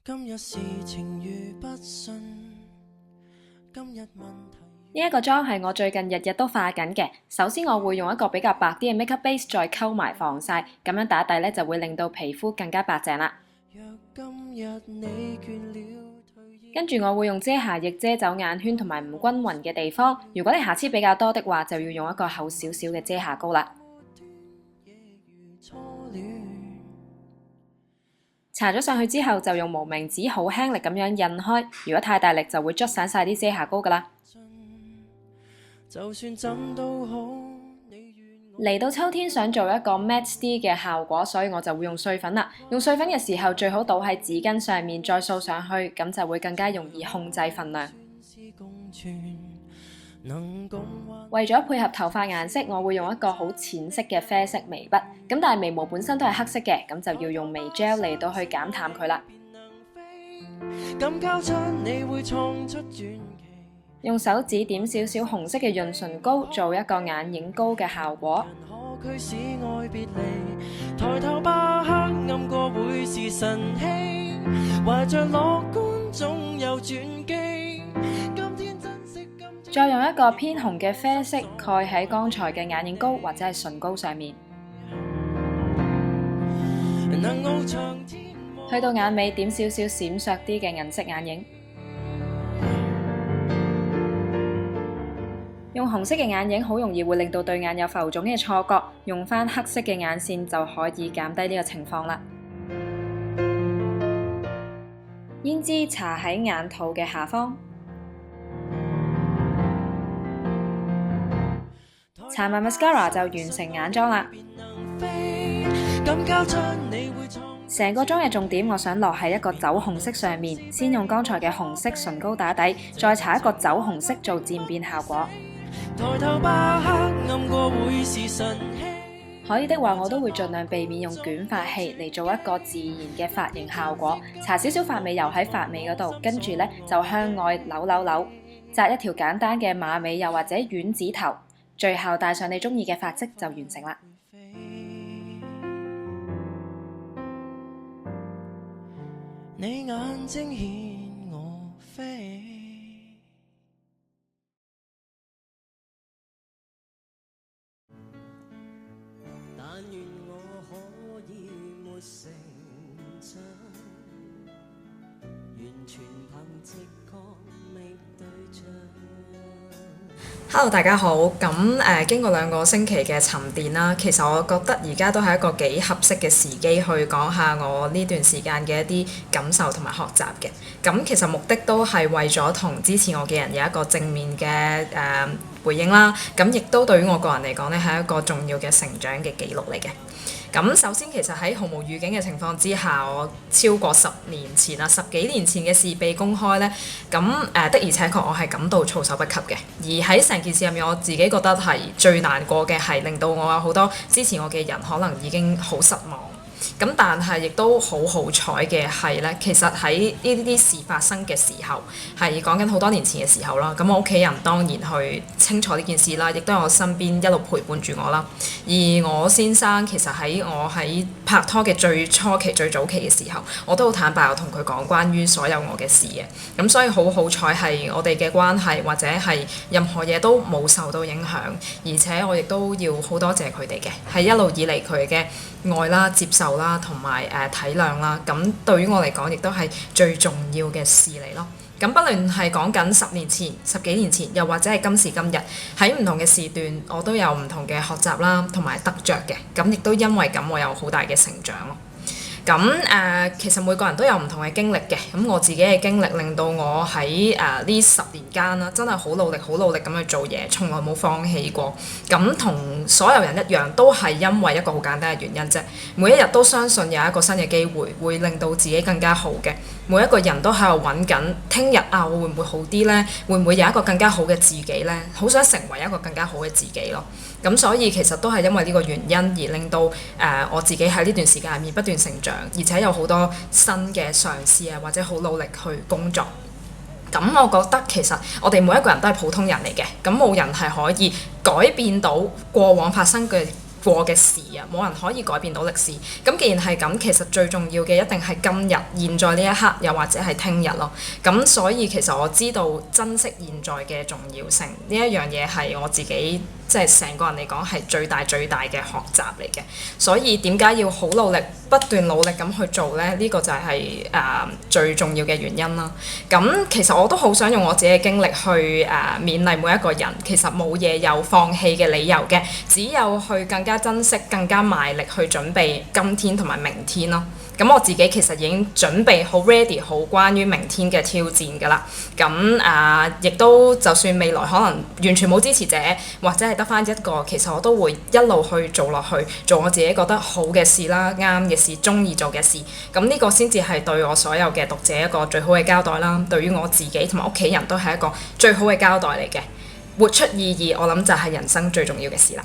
今日事情如不信，今日問題。呢一個妝係我最近日日都化緊嘅。首先我會用一個比較白啲嘅 makeup base，再溝埋防曬，咁樣打底咧就會令到皮膚更加白淨啦。跟住我會用遮瑕液遮走眼圈同埋唔均勻嘅地方。如果你瑕疵比較多的話，就要用一個厚少少嘅遮瑕膏啦。搽咗上去之後，就用無名指好輕力咁樣印開。如果太大力，就會捽散晒啲遮瑕膏噶啦。嚟到秋天，想做一個 matte 啲嘅效果，所以我就會用碎粉啦。用碎粉嘅時候，最好倒喺紙巾上面，再掃上去，咁就會更加容易控制份量。為咗配合頭髮顏色，我會用一個好淺色嘅啡色眉筆。咁但係眉毛本身都係黑色嘅，咁就要用眉 gel 嚟到去減淡佢啦。用手指點少少紅色嘅潤唇膏，做一個眼影膏嘅效果。再用一個偏紅嘅啡色蓋喺剛才嘅眼影膏或者係唇膏上面。去到眼尾點少少閃爍啲嘅銀色眼影。用紅色嘅眼影好容易會令到對眼有浮腫嘅錯覺，用返黑色嘅眼線就可以減低呢個情況啦。胭脂搽喺眼肚嘅下方，搽埋 mascara 就完成眼妝啦。成個妝嘅重點，我想落喺一個酒紅色上面，先用剛才嘅紅色唇膏打底，再搽一個酒紅色做漸變效果。可以的話，我都會盡量避免用捲髮器嚟做一個自然嘅髮型效果。搽少少髮尾油喺髮尾嗰度，跟住咧就向外扭，紮一條簡單嘅馬尾，又或者丸子頭，最後戴上你中意嘅髮飾就完成啦。你眼睛顯我飛。Hello， 大家好。咁經過2個星期嘅沉澱啦，其實我覺得而家都係一個幾合適嘅時機去講下我呢段時間嘅一啲感受同埋學習嘅。咁其實目的都係為咗同支持我嘅人有一個正面嘅回應啦。咁亦都對於我個人嚟講咧，係一個重要嘅成長嘅記錄嚟嘅。咁首先其實喺毫無預警嘅情況之下，我超過10幾年前嘅事被公開呢。咁的而且確我係感到措手不及嘅。而喺成件事入面，我自己覺得係最難過嘅係令到我有好多支持我嘅人可能已經好失望。咁但係亦都好好彩嘅係咧，其實喺呢啲事發生嘅時候，係講緊好多年前嘅時候啦。咁我屋企人當然去清楚呢件事啦，亦都喺我身邊一路陪伴住我啦。而我先生其實喺我喺拍拖嘅最初期、最早期嘅時候，我都好坦白，我同佢講關於所有我嘅事嘅。咁所以好好彩係我哋嘅關係或者係任何嘢都冇受到影響，而且我亦都要好多謝佢哋嘅，係一路以嚟佢嘅愛啦、接受啦同埋體諒啦，咁對於我嚟講亦都係最重要嘅事嚟咯。咁不論係講緊10年前、10幾年前，又或者係今時今日，喺唔同嘅時段，我都有唔同嘅學習啦，同埋得着嘅。咁亦都因為咁，我有好大嘅成長咯。咁其實每個人都有唔同嘅經歷嘅。咁我自己嘅經歷令到我喺呢10年間啦，真係好努力咁去做嘢，從來冇放棄過。咁同所有人一樣，都係因為一個好簡單嘅原因啫。每一日都相信有一個新嘅機會，會令到自己更加好嘅。每一個人都喺度揾緊，聽日我會唔會好啲呢？會唔會有一個更加好嘅自己呢？好想成為一個更加好嘅自己咯。咁所以其實都係因為呢個原因而令到我自己喺呢段時間入面不斷成長，而且有好多新嘅嘗試啊，或者好努力去工作。咁我覺得其實我哋每一個人都係普通人嚟嘅，咁冇人係可以改變到過往發生嘅過嘅事啊，冇人可以改變到歷史。咁既然係咁，其實最重要嘅一定係今日、現在呢一刻，又或者係聽日咯。咁所以其實我知道珍惜現在嘅重要性，呢一樣嘢係我自己即係成個人嚟講係最大嘅學習嚟嘅。所以點解要好努力、不斷努力咁去做呢？呢個就係最重要嘅原因啦。咁其實我都好想用我自己嘅經歷去勉勵每一個人，其實冇嘢有放棄嘅理由嘅，只有去更加珍惜、更加賣力去準備今天同埋明天咯。咁我自己其實已經準備好 ready 好關於明天嘅挑戰㗎啦。咁亦都就算未來可能完全冇支持者，或者係得返一個，其實我都會一路去做落去，做我自己覺得好嘅事啦、啱嘅事、中意做嘅事。咁呢個先至係對我所有嘅讀者一個最好嘅交代啦。對於我自己同埋屋企人都係一個最好嘅交代嚟嘅。活出意義，我諗就係人生最重要嘅事啦。